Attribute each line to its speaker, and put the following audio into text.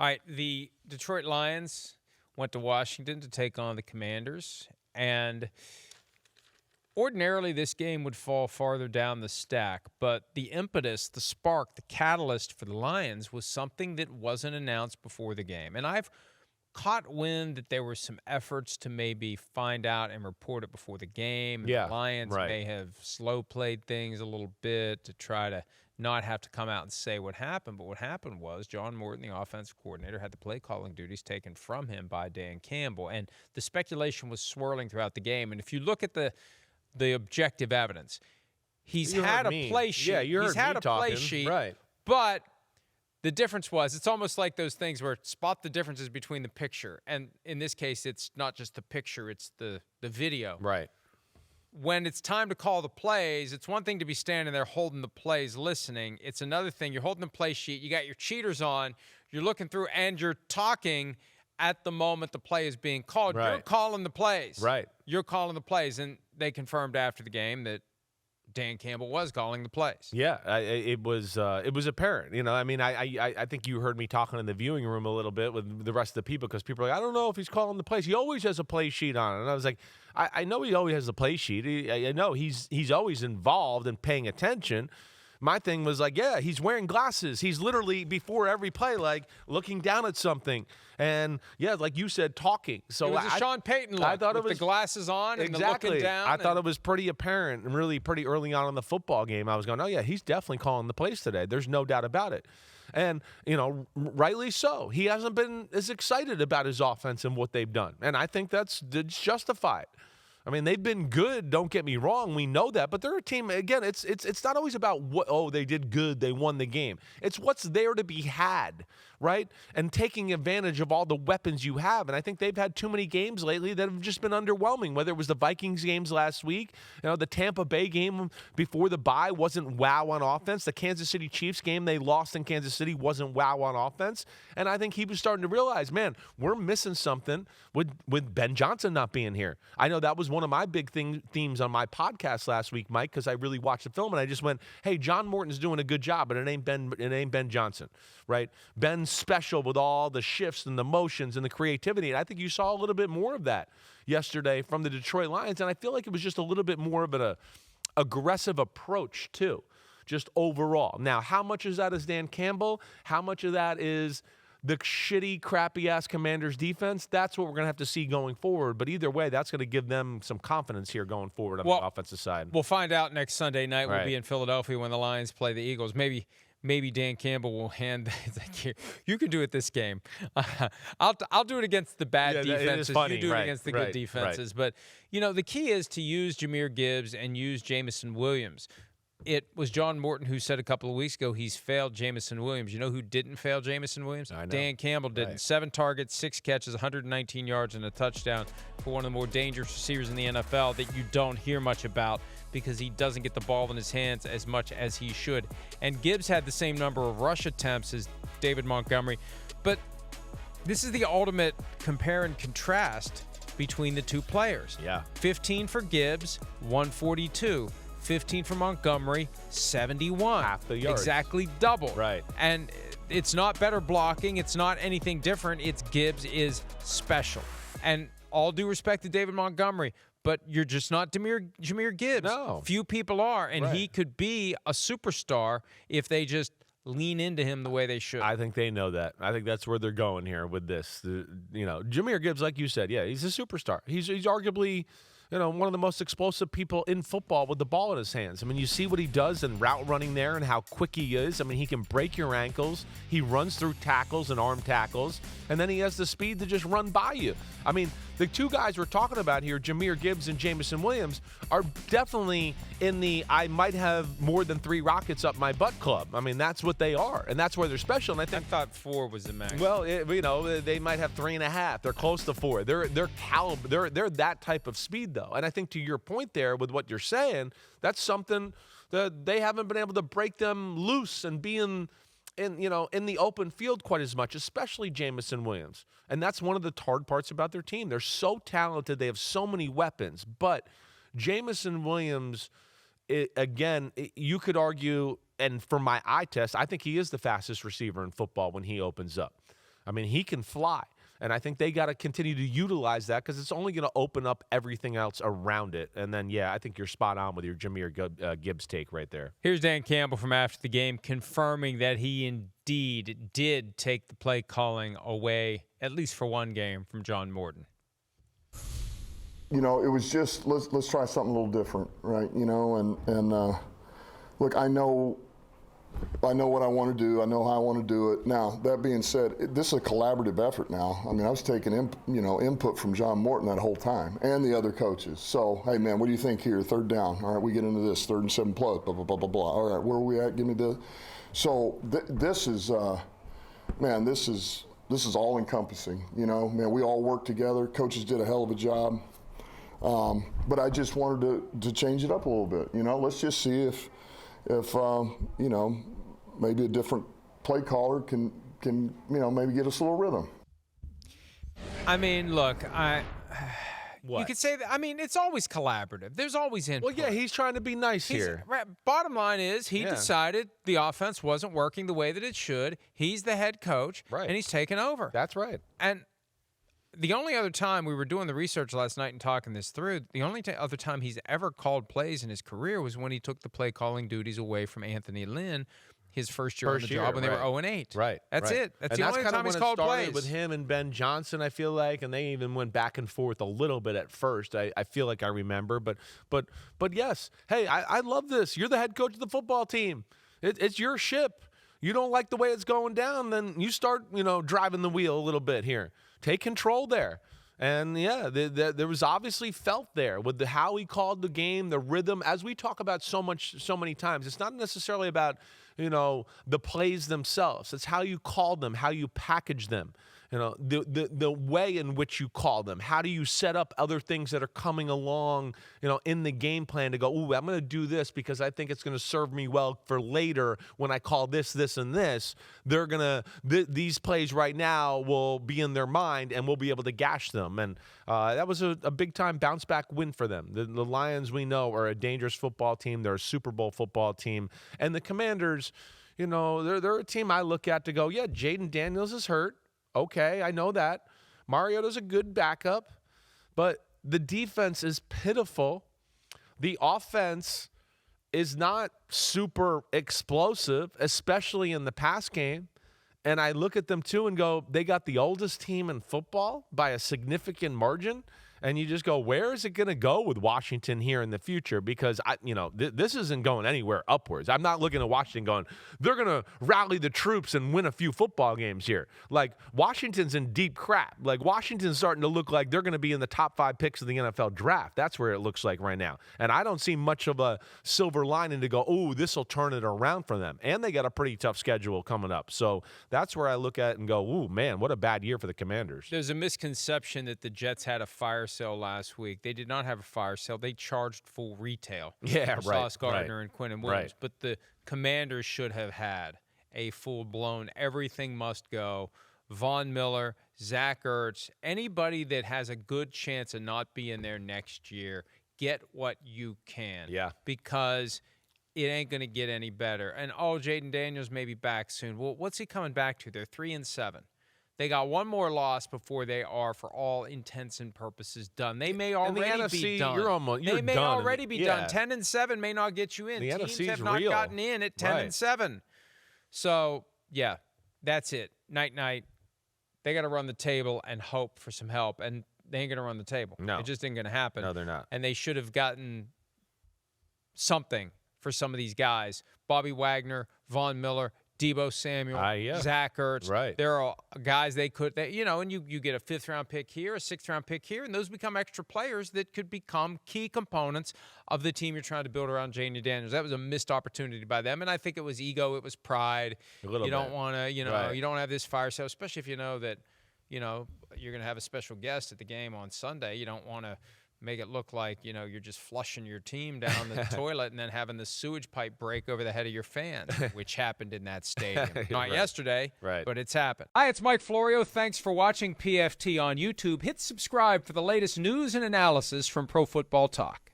Speaker 1: All right, the Detroit Lions went to Washington to take on the Commanders, and ordinarily this game would fall farther down the stack, but the impetus, the spark, the catalyst for the Lions was something that wasn't announced before the game. And I've caught wind that there were some efforts to maybe find out and report it before the game.
Speaker 2: Yeah,
Speaker 1: the Lions
Speaker 2: right.
Speaker 1: may have slow-played things a little bit to try to not have to come out and say what happened. But what happened was John Morton, the offensive coordinator, had the play-calling duties taken from him by Dan Campbell. And the speculation was swirling throughout the game. And if you look at the objective evidence, he's had a play sheet.
Speaker 2: Yeah, you heard
Speaker 1: he's had
Speaker 2: me
Speaker 1: a play
Speaker 2: talking.
Speaker 1: sheet,
Speaker 2: Right.
Speaker 1: but the difference was, it's almost like those things where spot the differences between the picture. And in this case, it's not just the picture, it's the video.
Speaker 2: Right.
Speaker 1: When it's time to call the plays, it's one thing to be standing there holding the plays, listening. It's another thing. You're holding the play sheet. You got your cheaters on. You're looking through, and you're talking at the moment the play is being called.
Speaker 2: Right.
Speaker 1: You're calling the plays.
Speaker 2: Right.
Speaker 1: You're calling the plays. And they confirmed after the game that Dan Campbell was calling the plays.
Speaker 2: Yeah, it was apparent. You know, I mean, I think you heard me talking in the viewing room a little bit with the rest of the people, because people are like, I don't know if he's calling the plays. He always has a play sheet on it. And I was like, I know he always has a play sheet. I know he's always involved and paying attention. My thing was like, yeah, he's wearing glasses. He's literally, before every play, like looking down at something. And yeah, like you said, talking. So
Speaker 1: it was a Sean Payton look.
Speaker 2: I thought
Speaker 1: with
Speaker 2: it was
Speaker 1: the glasses on and
Speaker 2: exactly.
Speaker 1: the looking down.
Speaker 2: I thought it was pretty apparent and really pretty early on in the football game. I was going, oh yeah, he's definitely calling the plays today. There's no doubt about it. And, you know, rightly so. He hasn't been as excited about his offense and what they've done. And I think that's justified. I mean, they've been good, don't get me wrong. We know that. But they're a team, again, it's not always about what, oh, they did good, they won the game. It's what's there to be had, right? And taking advantage of all the weapons you have. And I think they've had too many games lately that have just been underwhelming, whether it was the Vikings games last week, you know, the Tampa Bay game before the bye wasn't wow on offense. The Kansas City Chiefs game they lost in Kansas City wasn't wow on offense. And I think he was starting to realize, man, we're missing something with Ben Johnson not being here. I know that was one of my big themes on my podcast last week, Mike, because I really watched the film and I just went, hey, John Morton's doing a good job, but it ain't Ben Johnson, right? Ben's special with all the shifts and the motions and the creativity. And I think you saw a little bit more of that yesterday from the Detroit Lions. And I feel like it was just a little bit more of an aggressive approach too, just overall. Now, how much of that is Dan Campbell? How much of that is the shitty, crappy-ass Commanders defense? That's what we're going to have to see going forward. But either way, that's going to give them some confidence here going forward on the offensive side.
Speaker 1: We'll find out next Sunday night.
Speaker 2: Right.
Speaker 1: We'll be in Philadelphia when the Lions play the Eagles. Maybe Dan Campbell will hand like, you can do it this game. I'll do it against the bad defenses.
Speaker 2: Funny.
Speaker 1: You do it
Speaker 2: right.
Speaker 1: against the
Speaker 2: right.
Speaker 1: good defenses.
Speaker 2: Right.
Speaker 1: But, you know, the key is to use Jahmyr Gibbs and use Jameson Williams. It was John Morton who said a couple of weeks ago he's failed Jameson Williams. You know who didn't fail Jameson Williams?
Speaker 2: I know.
Speaker 1: Dan Campbell didn't.
Speaker 2: Right.
Speaker 1: 7 targets, 6 catches, 119 yards, and a touchdown for one of the more dangerous receivers in the NFL that you don't hear much about because he doesn't get the ball in his hands as much as he should. And Gibbs had the same number of rush attempts as David Montgomery. But this is the ultimate compare and contrast between the two players.
Speaker 2: Yeah.
Speaker 1: 15 for Gibbs, 142. 15 for Montgomery, 71.
Speaker 2: Half the yards.
Speaker 1: Exactly double.
Speaker 2: Right.
Speaker 1: And it's not better blocking. It's not anything different. It's Gibbs is special. And all due respect to David Montgomery, but you're just not Jahmyr Gibbs.
Speaker 2: No.
Speaker 1: Few people are. And
Speaker 2: Right.
Speaker 1: he could be a superstar if they just lean into him the way they should.
Speaker 2: I think they know that. I think that's where they're going here with this. You know, Jahmyr Gibbs, like you said, yeah, he's a superstar. He's arguably, you know, one of the most explosive people in football with the ball in his hands. I mean, you see what he does in route running there and how quick he is. I mean, he can break your ankles. He runs through tackles and arm tackles, and then he has the speed to just run by you. I mean, the two guys we're talking about here, Jahmyr Gibbs and Jameson Williams, are definitely in the I might have more than 3 rockets up my butt club. I mean, that's what they are, and that's where they're special. And I think
Speaker 1: thought 4 was the max.
Speaker 2: well, you know, they might have 3.5. They're close to 4. They're caliber. They're that type of speed, though. And I think to your point there with what you're saying, that's something that they haven't been able to break them loose and be in the open field quite as much, especially Jameson Williams. And that's one of the hard parts about their team. They're so talented. They have so many weapons. But Jameson Williams, you could argue, and for my eye test, I think he is the fastest receiver in football when he opens up. I mean, he can fly. And I think they got to continue to utilize that because it's only going to open up everything else around it. And then, yeah, I think you're spot on with your Jahmyr Gibbs take right there.
Speaker 1: Here's Dan Campbell from after the game confirming that he indeed did take the play calling away, at least for one game, from John Morton.
Speaker 3: You know, it was just, let's try something a little different, right? You know, and look, I know what I want to do. I know how I want to do it. Now, that being said, this is a collaborative effort now. I mean, I was taking input from John Morton that whole time and the other coaches. So, hey, man, what do you think here? Third down. All right, we get into this. 3rd and 7 plus, blah, blah, blah, blah, blah. All right, where are we at? Give me this. So this is, man, this is all encompassing. You know, man, we all work together. Coaches did a hell of a job. But I just wanted to change it up a little bit. You know, let's just see if you know, maybe a different play caller can you know, maybe get us a little rhythm.
Speaker 1: I mean, look,
Speaker 2: What?
Speaker 1: You could say that. I mean, it's always collaborative. There's always input.
Speaker 2: Well, yeah, he's trying to be nice here.
Speaker 1: Right, bottom line is he decided the offense wasn't working the way that it should. He's the head coach,
Speaker 2: right,
Speaker 1: and he's taken over.
Speaker 2: That's right.
Speaker 1: And the only other time we were doing the research last night and talking this through, the only other time he's ever called plays in his career was when he took the play calling duties away from Anthony Lynn his first year on the job when they were 0-8.
Speaker 2: Right.
Speaker 1: That's
Speaker 2: right.
Speaker 1: it. That's
Speaker 2: and
Speaker 1: the only time he's called plays.
Speaker 2: With him and Ben Johnson, I feel like, and they even went back and forth a little bit at first. I feel like I remember, but yes. Hey, I love this. You're the head coach of the football team. It's your ship. You don't like the way it's going down, then you start, driving the wheel a little bit here. Take control there. And, yeah, there was obviously felt there with how he called the game, the rhythm. As we talk about so many times, it's not necessarily about, the plays themselves. It's how you call them, how you package them. The way in which you call them. How do you set up other things that are coming along, in the game plan to go, ooh, I'm going to do this because I think it's going to serve me well for later when I call this, this, and this. They're going to, these plays right now will be in their mind and we'll be able to gash them. And that was a big-time bounce-back win for them. The Lions, we know, are a dangerous football team. They're a Super Bowl football team. And the Commanders, they're a team I look at to go, yeah, Jaden Daniels is hurt. Okay, I know that. Mariota's a good backup, but the defense is pitiful. The offense is not super explosive, especially in the pass game. And I look at them, too, and go, they got the oldest team in football by a significant margin. And you just go, where is it going to go with Washington here in the future? Because, this isn't going anywhere upwards. I'm not looking at Washington going, they're going to rally the troops and win a few football games here. Like, Washington's in deep crap. Like, Washington's starting to look like they're going to be in the top 5 picks of the NFL draft. That's where it looks like right now. And I don't see much of a silver lining to go, oh, this will turn it around for them. And they got a pretty tough schedule coming up. So that's where I look at it and go, ooh, man, what a bad year for the Commanders.
Speaker 1: There's a misconception that the Jets had a fire sale last week. They did not have a fire sale. They charged full retail.
Speaker 2: Yeah, right.
Speaker 1: Sauce Gardner and Quentin Williams.
Speaker 2: Right.
Speaker 1: But the Commanders should have had a full-blown everything must go. Von Miller, Zach Ertz, anybody that has a good chance of not being there next year, get what you can.
Speaker 2: Yeah.
Speaker 1: Because it ain't going to get any better. And, Jaden Daniels may be back soon. Well, what's he coming back to? They're 3-7. They got one more loss before they are, for all intents and purposes, done. They may already be done.
Speaker 2: You're
Speaker 1: they may
Speaker 2: done.
Speaker 1: already be done. 10-7 may not get you in.
Speaker 2: The
Speaker 1: Teams
Speaker 2: NFC's
Speaker 1: have not
Speaker 2: real.
Speaker 1: gotten in at 10-7. So, yeah, that's it. Night. They got to run the table and hope for some help. And they ain't going to run the table.
Speaker 2: No.
Speaker 1: It just ain't going to happen.
Speaker 2: No, they're not.
Speaker 1: And they should have gotten something for some of these guys. Bobby Wagner, Von Miller, Deebo Samuel, Zach Ertz.
Speaker 2: Right.
Speaker 1: There are guys and you get a 5th-round pick here, a 6th-round pick here, and those become extra players that could become key components of the team you're trying to build around Jahmyr Daniels. That was a missed opportunity by them, and I think it was ego, it was pride. You don't want to, you don't have this fire sale, especially if you know that, you're going to have a special guest at the game on Sunday. You don't want to make it look like, you're just flushing your team down the toilet and then having the sewage pipe break over the head of your fans, which happened in that stadium. Not yesterday, but it's happened. Hi, it's Mike Florio. Thanks for watching PFT on YouTube. Hit subscribe for the latest news and analysis from Pro Football Talk.